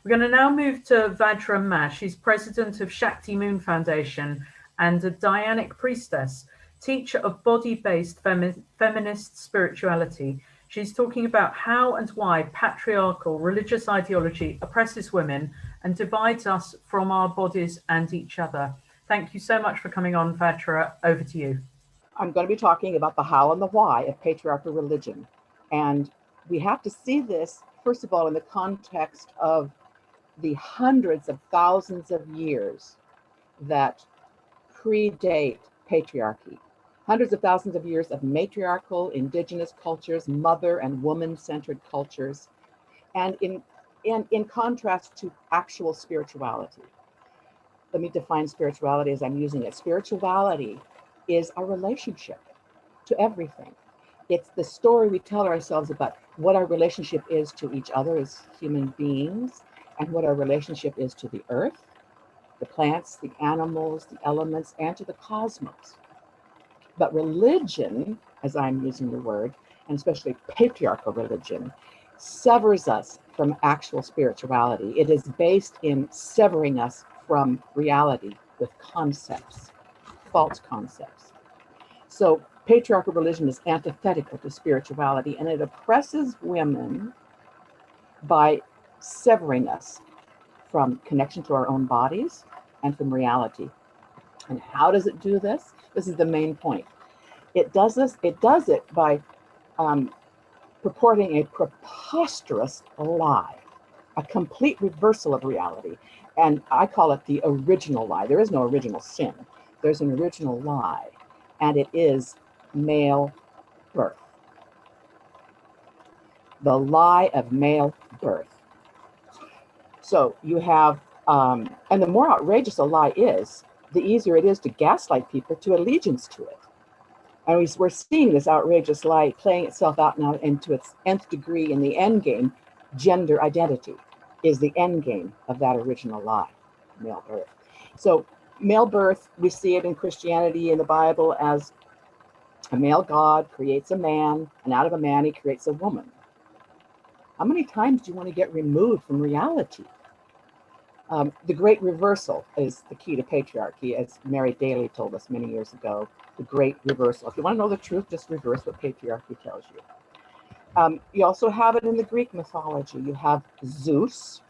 We're going to now move to Vajra Ma. She's president of Shakti Moon Foundation and a Dianic Priestess, teacher of body-based feminist spirituality. She's talking about how and why patriarchal religious ideology oppresses women and divides us from our bodies and each other. Thank you so much for coming on, Vajra. Over to you. I'm going to be talking about the how and the why of patriarchal religion. And we have to see this, first of all, in the context of the hundreds of thousands of years that predate patriarchy. Hundreds of thousands of years of matriarchal indigenous cultures, mother and woman-centered cultures, and in contrast to actual spirituality. Let me define spirituality as I'm using it. Spirituality is a relationship to everything. It's the story we tell ourselves about what our relationship is to each other as human beings, and what our relationship is to the earth, the plants, the animals, the elements, and to the cosmos. But religion, as I'm using the word, and especially patriarchal religion, severs us from actual spirituality. It is based in severing us from reality with concepts, false concepts. So patriarchal religion is antithetical to spirituality, and it oppresses women by severing us from connection to our own bodies and from reality. And how does it do this? This is the main point. It does it by purporting a preposterous lie, a complete reversal of reality. And I call it the original lie. There is no original sin. There's an original lie, and it is male birth. The lie of male birth. So you have, and the more outrageous a lie is, the easier it is to gaslight people to allegiance to it. And we're seeing this outrageous lie playing itself out now into its nth degree in the end game. Gender identity is the end game of that original lie, male birth. So male birth, we see it in Christianity, in the Bible, as a male God creates a man, and out of a man he creates a woman. How many times do you want to get removed from reality? The great reversal is the key to patriarchy, as Mary Daly told us many years ago. The great reversal. If you want to know the truth, just reverse what patriarchy tells you. You also have it in the Greek mythology. You have Zeus,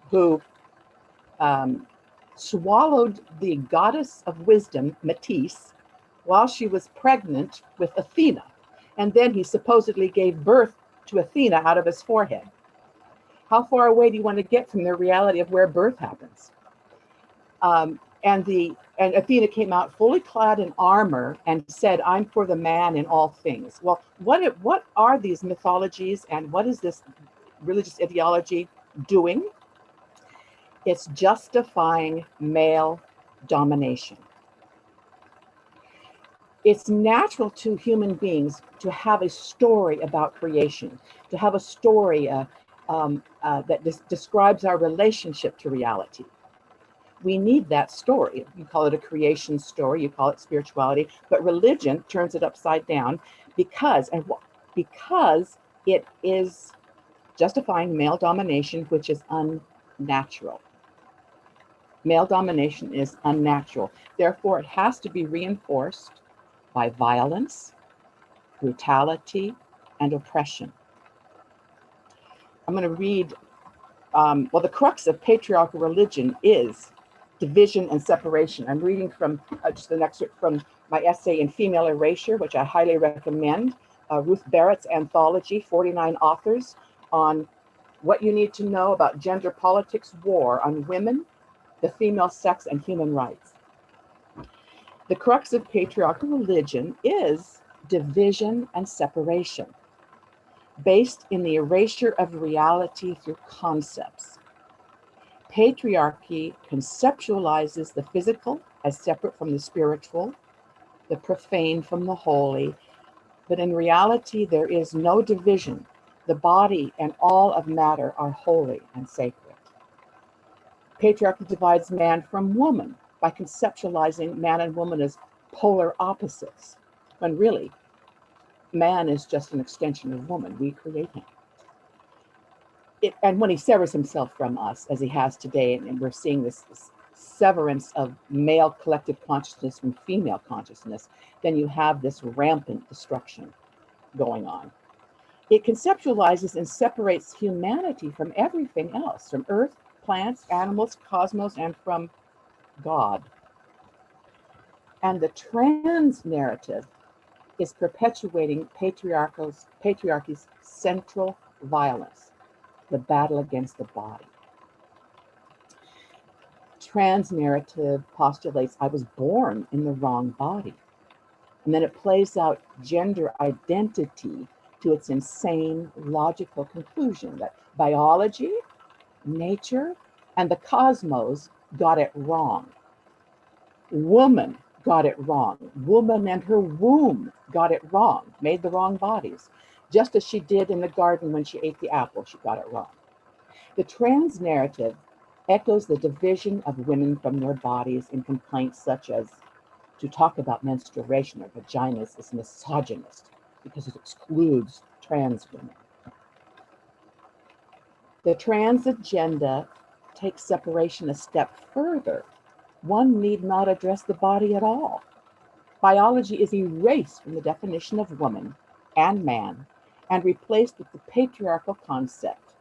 who swallowed the goddess of wisdom, Metis, while she was pregnant with Athena. And then he supposedly gave birth to Athena out of his forehead. How far away do you want to get from the reality of where birth happens? And Athena came out fully clad in armor and said, "I'm for the man in all things." Well, what are these mythologies, and what is this religious ideology doing? It's justifying male domination. It's natural to human beings to have a story about creation, to have a story that describes our relationship to reality. We need that story. You call it a creation story, you call it spirituality, but religion turns it upside down because it is justifying male domination, which is unnatural. Male domination is unnatural. Therefore, it has to be reinforced by violence, brutality, and oppression. I'm going to read, the crux of patriarchal religion is division and separation. I'm reading from just an excerpt from my essay in Female Erasure, which I highly recommend, Ruth Barrett's anthology, 49 authors, on what you need to know about gender politics, war on women, the female sex, and human rights. The crux of patriarchal religion is division and separation, based in the erasure of reality through concepts. Patriarchy conceptualizes the physical as separate from the spiritual, the profane from the holy, but in reality there is no division. The body and all of matter are holy and sacred. Patriarchy divides man from woman by conceptualizing man and woman as polar opposites, when really, man is just an extension of woman. We create him. and when he severs himself from us, as he has today, and we're seeing this severance of male collective consciousness from female consciousness, then you have this rampant destruction going on. It conceptualizes and separates humanity from everything else, from earth, plants, animals, cosmos, and from God. And the trans narrative is perpetuating patriarchy's central violence, the battle against the body. Trans narrative postulates I was born in the wrong body. And then it plays out gender identity to its insane logical conclusion that biology, nature, and the cosmos got it wrong. Woman got it wrong. Woman and her womb got it wrong, made the wrong bodies. Just as she did in the garden when she ate the apple, she got it wrong. The trans narrative echoes the division of women from their bodies in complaints such as to talk about menstruation or vaginas is misogynist because it excludes trans women. The trans agenda takes separation a step further. One need not address the body at all. Biology is erased from the definition of woman and man and replaced with the patriarchal concept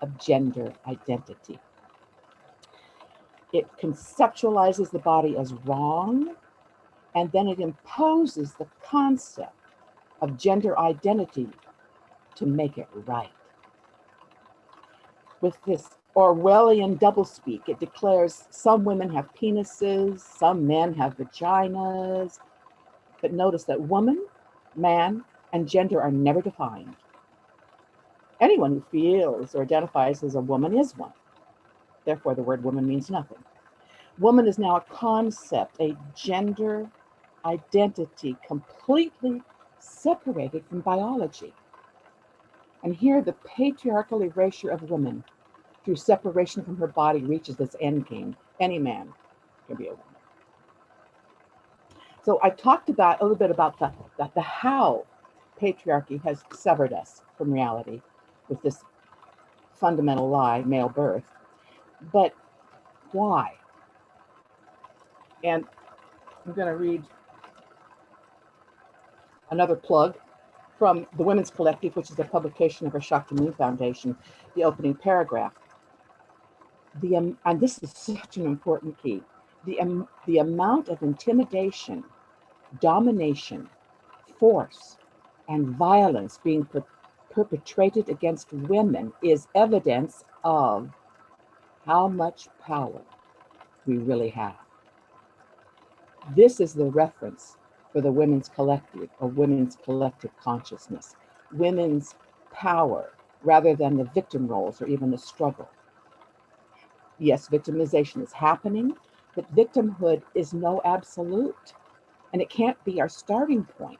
of gender identity. It conceptualizes the body as wrong, and then it imposes the concept of gender identity to make it right. With this Orwellian doublespeak, it declares some women have penises, some men have vaginas, but notice that woman, man, and gender are never defined. Anyone who feels or identifies as a woman is one. Therefore, the word woman means nothing. Woman is now a concept, a gender identity completely separated from biology. And here the patriarchal erasure of woman through separation from her body reaches its end game. Any man can be a woman. So I talked about a little bit about the how patriarchy has severed us from reality with this fundamental lie, male birth. But why? And I'm going to read another plug from the Women's Collective, which is a publication of our Shakti Moon Foundation, the opening paragraph. And this is such an important key. The amount of intimidation, domination, force, and violence being perpetrated against women is evidence of how much power we really have. This is the reference for the Women's Collective or Women's Collective Consciousness, women's power rather than the victim roles or even the struggle. Yes, victimization is happening, but victimhood is no absolute, and it can't be our starting point.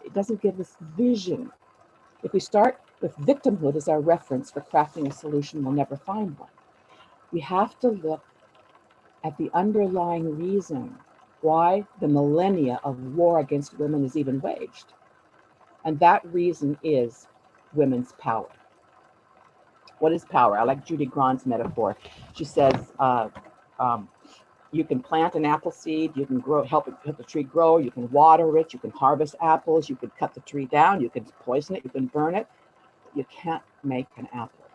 It doesn't give us vision. If we start with victimhood as our reference for crafting a solution, we'll never find one. We have to look at the underlying reason why the millennia of war against women is even waged. And that reason is women's power. What is power? I like Judy Grant's metaphor. She says, you can plant an apple seed, you can help the tree grow, you can water it, you can harvest apples, you can cut the tree down, you can poison it, you can burn it. You can't make an apple.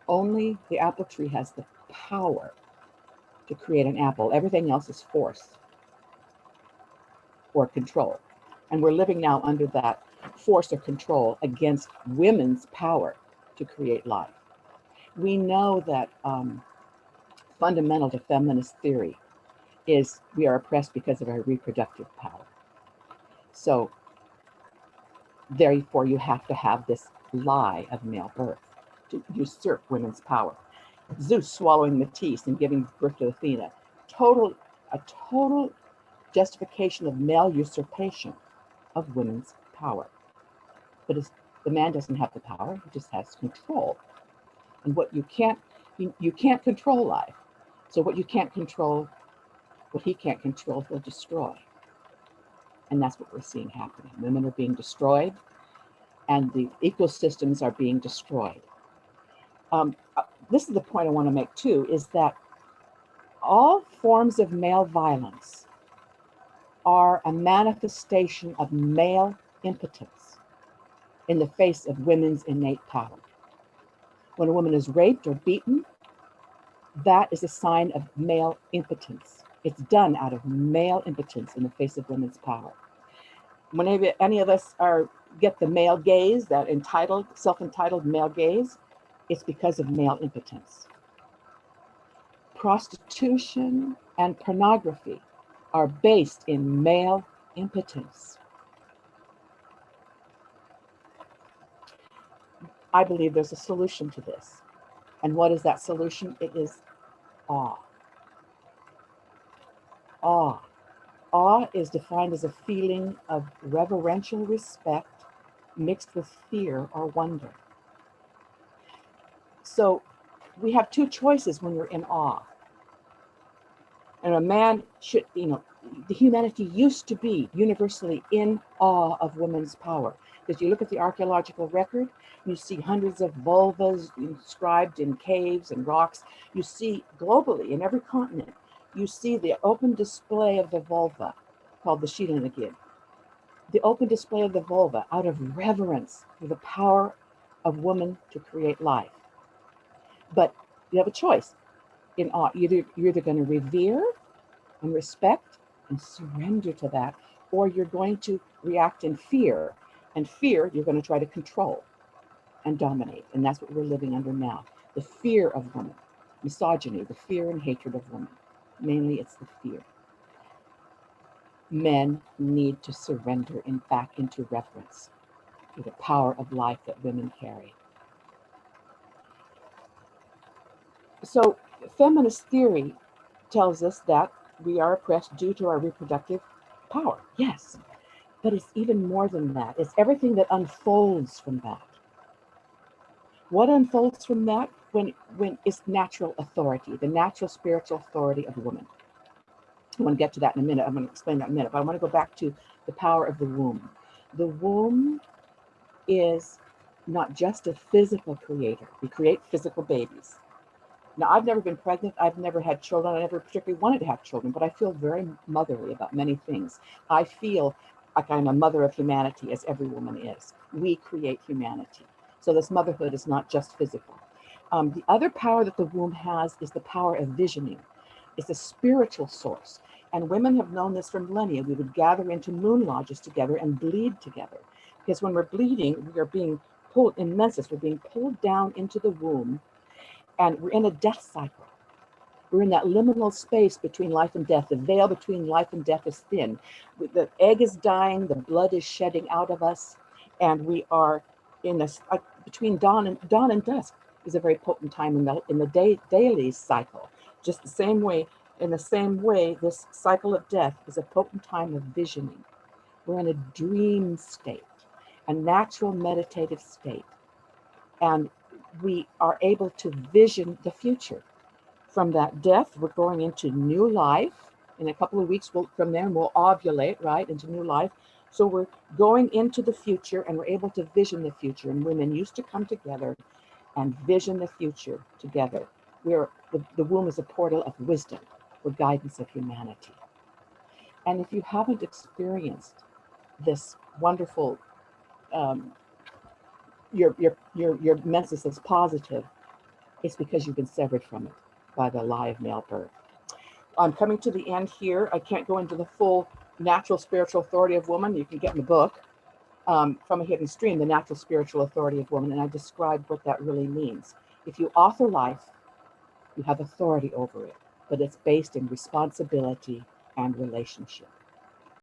Only the apple tree has the power to create an apple. Everything else is force or control. And we're living now under that force or control against women's power to create life. We know that fundamental to feminist theory is we are oppressed because of our reproductive power. So therefore you have to have this lie of male birth to usurp women's power. Zeus swallowing Matisse and giving birth to Athena, a total justification of male usurpation of women's power. But the man doesn't have the power, he just has control. And what you can't control life. So what you can't control, what he can't control, he'll destroy. And that's what we're seeing happening. Women are being destroyed and the ecosystems are being destroyed. This is the point I want to make too, is that all forms of male violence are a manifestation of male impotence in the face of women's innate power. When a woman is raped or beaten, that is a sign of male impotence. It's done out of male impotence in the face of women's power. Whenever any of us get the male gaze, that self-entitled male gaze, it's because of male impotence. Prostitution and pornography are based in male impotence. I believe there's a solution to this. And what is that solution? It is awe. Awe. Awe is defined as a feeling of reverential respect mixed with fear or wonder. So we have two choices when we're in awe. And a man should, the humanity used to be universally in awe of women's power. Because you look at the archaeological record, you see hundreds of vulvas inscribed in caves and rocks. You see globally in every continent, you see the open display of the vulva called the Shilanagid. The open display of the vulva out of reverence for the power of woman to create life. But you have a choice. In awe, you're either going to revere and respect and surrender to that, or you're going to react in fear. And fear, you're going to try to control and dominate. And that's what we're living under now. The fear of woman, misogyny, the fear and hatred of woman. Mainly it's the fear. Men need to surrender back into reverence to the power of life that women carry. So feminist theory tells us that we are oppressed due to our reproductive power. Yes, but it's even more than that. It's everything that unfolds from that. What unfolds from that when it's natural authority, the natural spiritual authority of woman. I want to get to that in a minute. I'm going to explain that in a minute, but I want to go back to the power of the womb. The womb is not just a physical creator. We create physical babies. Now, I've never been pregnant. I've never had children. I never particularly wanted to have children, but I feel very motherly about many things. I feel like I'm a mother of humanity, as every woman is. We create humanity. So this motherhood is not just physical. The other power that the womb has is the power of visioning. It's a spiritual source. And women have known this for millennia. We would gather into moon lodges together and bleed together. Because when we're bleeding, we are being pulled in menses. We're being pulled down into the womb. And we're in a death cycle. We're in that liminal space between life and death. The veil between life and death is thin. The egg is dying, the blood is shedding out of us, and we are in this between dawn and dusk is a very potent time in the daily cycle. Just the same way, in the same way, this cycle of death is a potent time of visioning. We're in a dream state, a natural meditative state, and we are able to vision the future. From that death, we're going into new life. In a couple of weeks, from there, we'll ovulate, right, into new life. So we're going into the future, and we're able to vision the future. And women used to come together and vision the future together. The womb is a portal of wisdom for guidance of humanity. And if you haven't experienced this wonderful, your menses is positive, it's because you've been severed from it by the lie of male birth. I'm coming to the end here. I can't go into the full natural spiritual authority of woman. You can get in the book, From a Hidden Stream, The Natural Spiritual Authority of Woman, and I described what that really means. If you author life, you have authority over it, but it's based in responsibility and relationship.